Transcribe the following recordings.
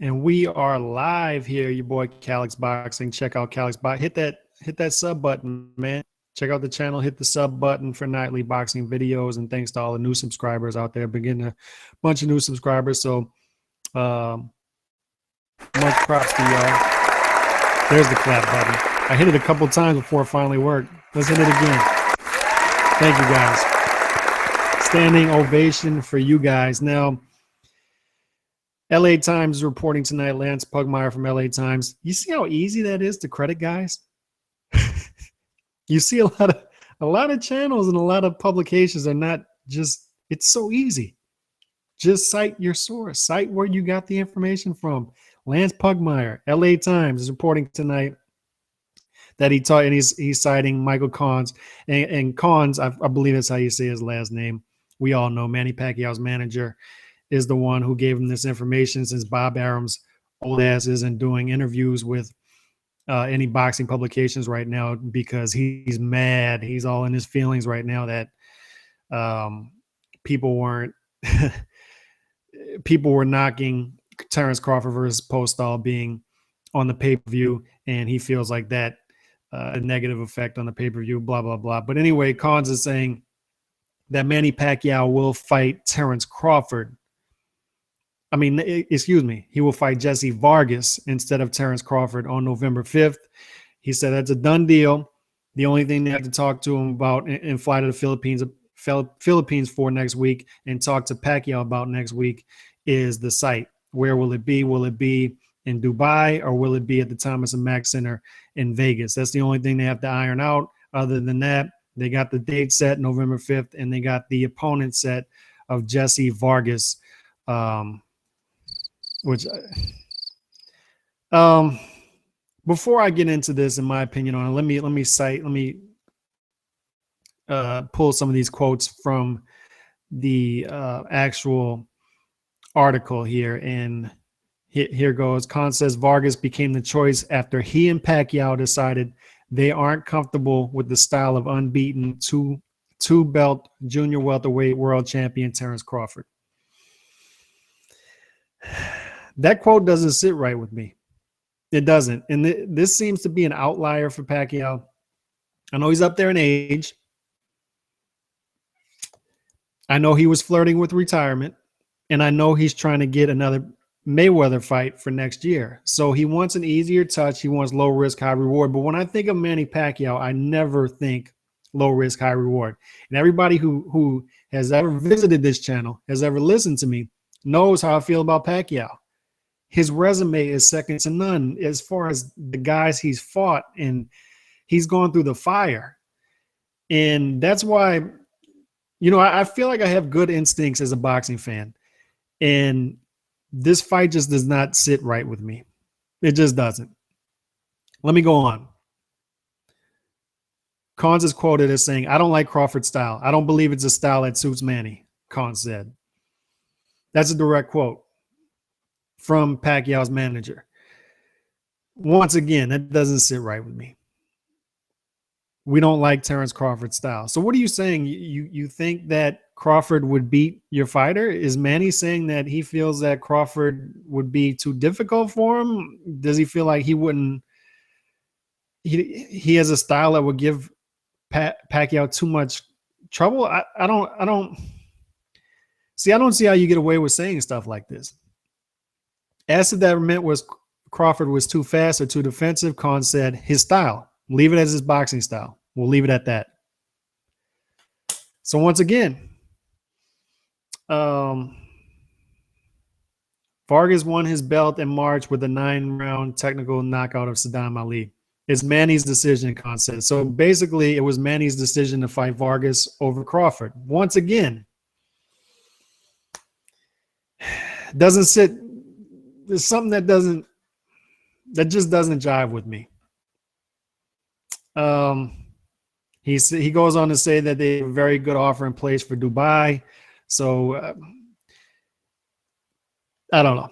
And we are live here, your boy Calix Boxing. Check out Calix Box. Hit that sub button, man. Check out the channel. Hit the sub button for nightly boxing videos. And thanks to all the new subscribers out there. Been getting a bunch of new subscribers. So much props to y'all. There's the clap button. I hit it a couple times before it finally worked. Let's hit it again. Thank you guys. Standing ovation for you guys. Now, LA Times is reporting tonight. Lance Pugmire from LA Times. You see how easy that is to credit guys? You see a lot of channels and a lot of publications are not just, it's so easy. Just cite your source. Cite where you got the information from. Lance Pugmire, LA Times is reporting tonight that he taught, and he's citing Michael Cons. And Cons, I believe that's how you say his last name. We all know Manny Pacquiao's manager is the one who gave him this information, since Bob Arum's old ass isn't doing interviews with any boxing publications right now because he's mad. He's all in his feelings right now that people were knocking Terrence Crawford versus Postol being on the pay-per-view, and he feels like that a negative effect on the pay-per-view, blah, blah, blah. But anyway, Cons is saying that Manny Pacquiao will fight Terrence Crawford. I mean, excuse me, he will fight Jessie Vargas instead of Terrence Crawford on November 5th. He said that's a done deal. The only thing they have to talk to him about and fly to the Philippines for next week and talk to Pacquiao about next week is the site. Where will it be? Will it be in Dubai or will it be at the Thomas and Mack Center in Vegas? That's the only thing they have to iron out. Other than that, they got the date set, November 5th, and they got the opponent set of Jessie Vargas, before I get into this, in my opinion on it, let me pull some of these quotes from the actual article here. And here goes. Khan says Vargas became the choice after he and Pacquiao decided they aren't comfortable with the style of unbeaten two-belt junior welterweight world champion Terrence Crawford. That quote doesn't sit right with me. It doesn't. And this seems to be an outlier for Pacquiao. I know he's up there in age. I know he was flirting with retirement. And I know he's trying to get another Mayweather fight for next year. So he wants an easier touch. He wants low risk, high reward. But when I think of Manny Pacquiao, I never think low risk, high reward. And everybody who has ever visited this channel, has ever listened to me, knows how I feel about Pacquiao. His resume is second to none as far as the guys he's fought, and he's gone through the fire. And that's why, you know, I feel like I have good instincts as a boxing fan. And this fight just does not sit right with me. It just doesn't. Let me go on. Cons is quoted as saying, "I don't like Crawford's style. I don't believe it's a style that suits Manny," Cons said. That's a direct quote from Pacquiao's manager. Once again, that doesn't sit right with me. We don't like Terrence Crawford's style. So what are you saying? You think that Crawford would beat your fighter? Is Manny saying that he feels that Crawford would be too difficult for him? Does he feel like he wouldn't? He has a style that would give Pacquiao too much trouble. I don't see how you get away with saying stuff like this. Asked if that meant was Crawford was too fast or too defensive, Khan said his style. Leave it as his boxing style. We'll leave it at that. So once again, Vargas won his belt in March with a 9-round technical knockout of Saddam Ali. It's Manny's decision, Khan said. So basically, it was Manny's decision to fight Vargas over Crawford. Once again, doesn't sit. There's something that just doesn't jive with me. He goes on to say that they have a very good offer in place for Dubai. So I don't know.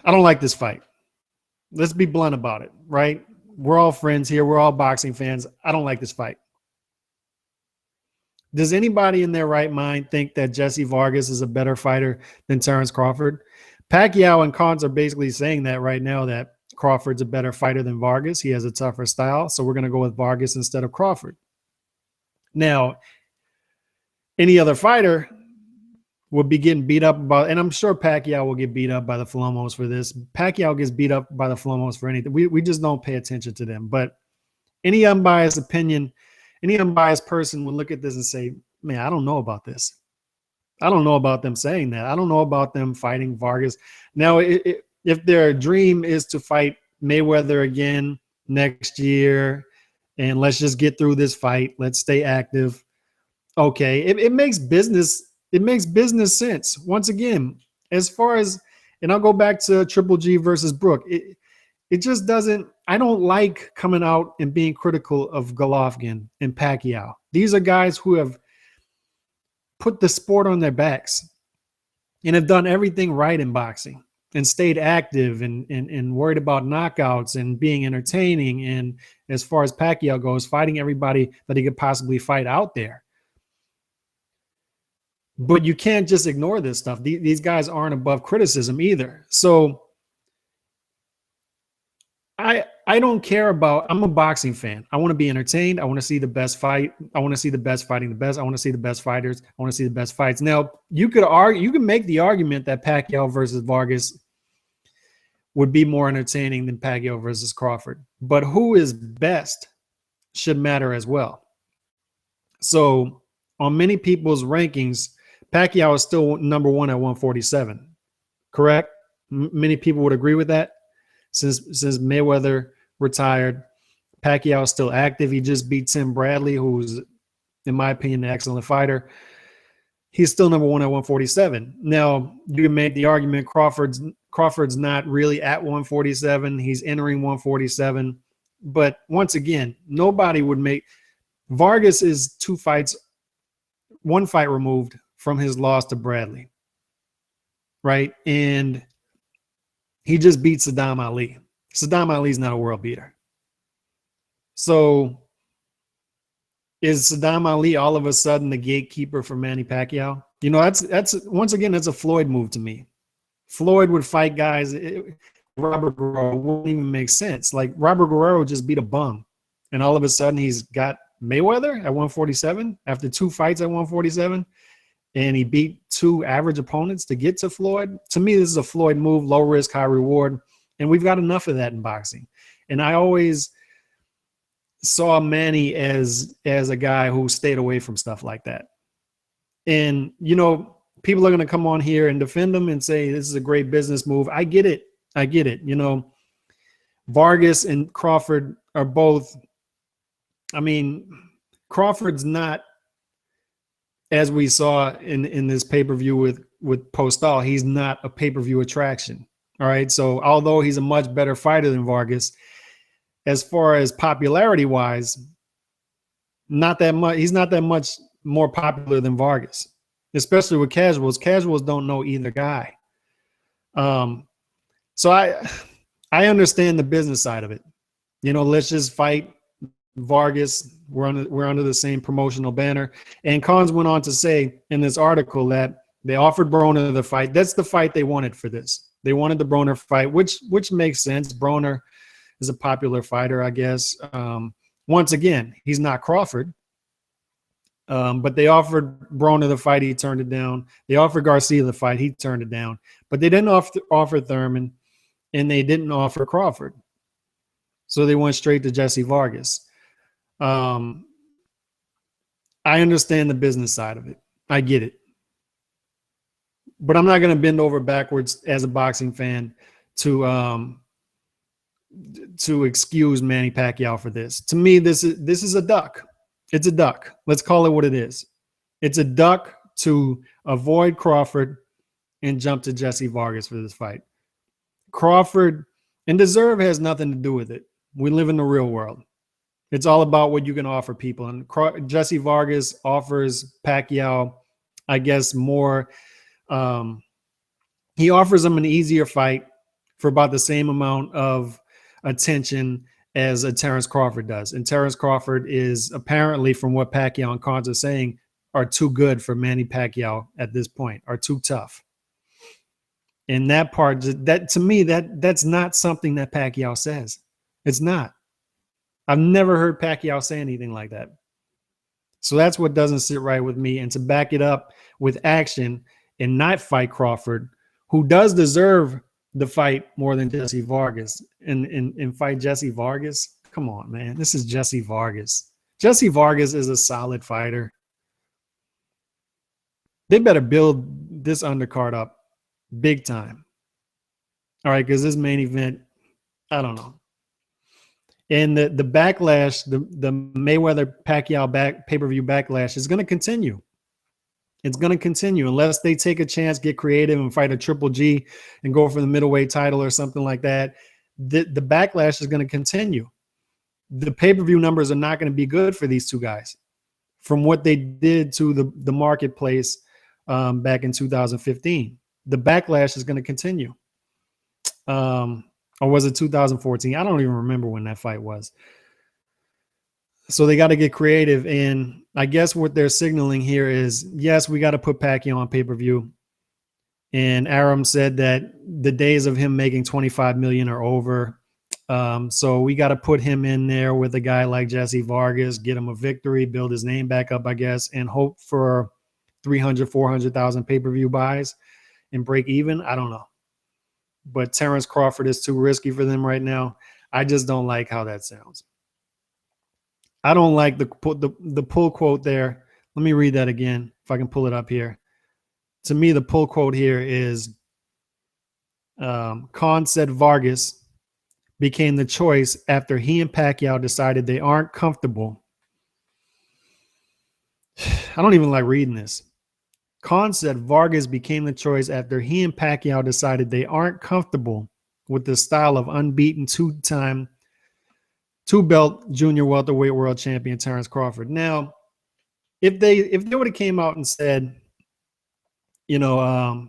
I don't like this fight. Let's be blunt about it, right? We're all friends here. We're all boxing fans. I don't like this fight. Does anybody in their right mind think that Jessie Vargas is a better fighter than Terrence Crawford? Pacquiao and Cons are basically saying that right now, that Crawford's a better fighter than Vargas. He has a tougher style, so we're going to go with Vargas instead of Crawford. Now, any other fighter would be getting beat up about, and I'm sure Pacquiao will get beat up by the Flomos for this. Pacquiao gets beat up by the Flomos for anything. We just don't pay attention to them. But any unbiased opinion, any unbiased person would look at this and say, man, I don't know about this. I don't know about them saying that. I don't know about them fighting Vargas. Now, if their dream is to fight Mayweather again next year, and let's just get through this fight, let's stay active. Okay, it makes business. It makes business sense. Once again, as far as, and I'll go back to Triple G versus Brook. It just doesn't, I don't like coming out and being critical of Golovkin and Pacquiao. These are guys who have put the sport on their backs and have done everything right in boxing and stayed active and worried about knockouts and being entertaining. And as far as Pacquiao goes, fighting everybody that he could possibly fight out there. But you can't just ignore this stuff. These guys aren't above criticism either. So I don't care about, I'm a boxing fan. I want to be entertained. I want to see the best fight. I want to see the best fighting the best. I want to see the best fighters. I want to see the best fights. Now, you could argue, you can make the argument that Pacquiao versus Vargas would be more entertaining than Pacquiao versus Crawford. But who is best should matter as well. So on many people's rankings, Pacquiao is still number one at 147. Correct? Many people would agree with that. Since Mayweather retired, Pacquiao is still active. He just beat Tim Bradley, who's, in my opinion, an excellent fighter. He's still number one at 147. Now, you can make the argument Crawford's not really at 147. He's entering 147. But once again, nobody would make – Vargas is one fight removed from his loss to Bradley, right? And he just beat Saddam Ali. Saddam Ali's not a world beater. So is Saddam Ali all of a sudden the gatekeeper for Manny Pacquiao? You know, that's once again, that's a Floyd move to me. Floyd would fight guys. Robert Guerrero wouldn't even make sense. Like, Robert Guerrero just beat a bum, and all of a sudden he's got Mayweather at 147 after 2 fights at 147. And he beat 2 average opponents to get to Floyd. To me, this is a Floyd move, low risk, high reward. And we've got enough of that in boxing. And I always saw Manny as a guy who stayed away from stuff like that. And, you know, people are going to come on here and defend him and say this is a great business move. I get it. I get it. You know, Vargas and Crawford are both, I mean, Crawford's not, as we saw in this pay-per-view with Postal, he's not a pay-per-view attraction. All right. So although he's a much better fighter than Vargas, as far as popularity-wise, not that much. He's not that much more popular than Vargas, especially with casuals. Casuals don't know either guy. So I understand the business side of it. You know, let's just fight Vargas. We're under the same promotional banner. And Cons went on to say in this article that they offered Broner the fight. That's the fight they wanted for this. They wanted the Broner fight, which makes sense. Broner is a popular fighter, I guess. Once again, he's not Crawford. But they offered Broner the fight. He turned it down. They offered Garcia the fight. He turned it down. But they didn't offer Thurman, and they didn't offer Crawford. So they went straight to Jessie Vargas. I understand the business side of it. I get it. But I'm not going to bend over backwards as a boxing fan to excuse Manny Pacquiao for this. To me, this is a duck. It's a duck. Let's call it what it is. It's a duck to avoid Crawford and jump to Jessie Vargas for this fight. Crawford and deserve has nothing to do with it. We live in the real world. It's all about what you can offer people. And Jessie Vargas offers Pacquiao, I guess, more. He offers him an easier fight for about the same amount of attention as a Terrence Crawford does. And Terrence Crawford is apparently, from what Pacquiao and Cons are saying, are too good for Manny Pacquiao at this point, are too tough. And that part, that to me, that's not something that Pacquiao says. It's not. I've never heard Pacquiao say anything like that. So that's what doesn't sit right with me. And to back it up with action and not fight Crawford, who does deserve the fight more than Jessie Vargas, and fight Jessie Vargas. Come on, man. This is Jessie Vargas. Jessie Vargas is a solid fighter. They better build this undercard up big time. All right, because this main event, I don't know. And the backlash, the Mayweather Pacquiao pay-per-view backlash is going to continue. It's going to continue unless they take a chance, get creative, and fight a Triple G and go for the middleweight title or something like that. The backlash is going to continue. The pay-per-view numbers are not going to be good for these two guys from what they did to the marketplace back in 2015. The backlash is going to continue. Or was it 2014? I don't even remember when that fight was. So they got to get creative. And I guess what they're signaling here is, yes, we got to put Pacquiao on pay-per-view. And Aram said that the days of him making $25 million are over. So we got to put him in there with a guy like Jessie Vargas, get him a victory, build his name back up, I guess, and hope for 300, 400,000 pay-per-view buys and break even. I don't know. But Terrence Crawford is too risky for them right now. I just don't like how that sounds. I don't like the pull quote there. Let me read that again if I can pull it up here. To me, the pull quote here is Khan said Vargas became the choice after he and Pacquiao decided they aren't comfortable. I don't even like reading this. Khan said Vargas became the choice after he and Pacquiao decided they aren't comfortable with the style of unbeaten two-time two-belt junior welterweight world champion Terrence Crawford. Now, if they would have came out and said, you know,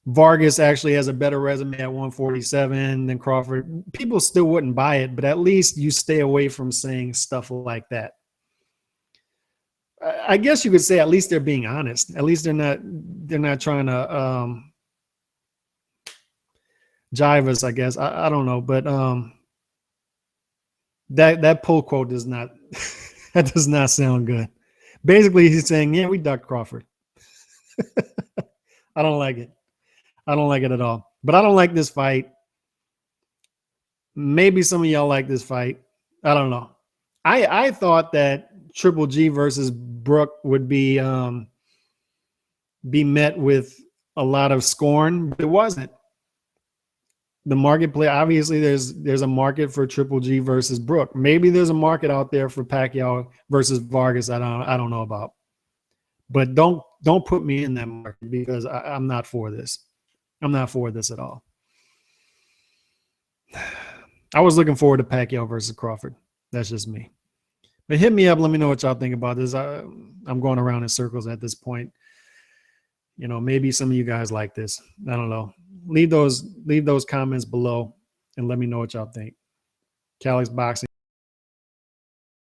Vargas actually has a better resume at 147 than Crawford, people still wouldn't buy it, but at least you stay away from saying stuff like that. I guess you could say at least they're being honest. At least they're not trying to jive us, I guess. I don't know, but that pull quote does not that does not sound good. Basically, he's saying, yeah, we ducked Crawford. I don't like it. I don't like it at all. But I don't like this fight. Maybe some of y'all like this fight. I don't know. I thought that Triple G versus Brook would be met with a lot of scorn, but it wasn't. The marketplace, obviously, there's a market for Triple G versus Brook. Maybe there's a market out there for Pacquiao versus Vargas. I don't know about. But don't put me in that market because I'm not for this. I'm not for this at all. I was looking forward to Pacquiao versus Crawford. That's just me. But hit me up. Let me know what y'all think about this. I'm going around in circles at this point. You know, maybe some of you guys like this. I don't know. Leave those comments below and let me know what y'all think. Calix Boxing.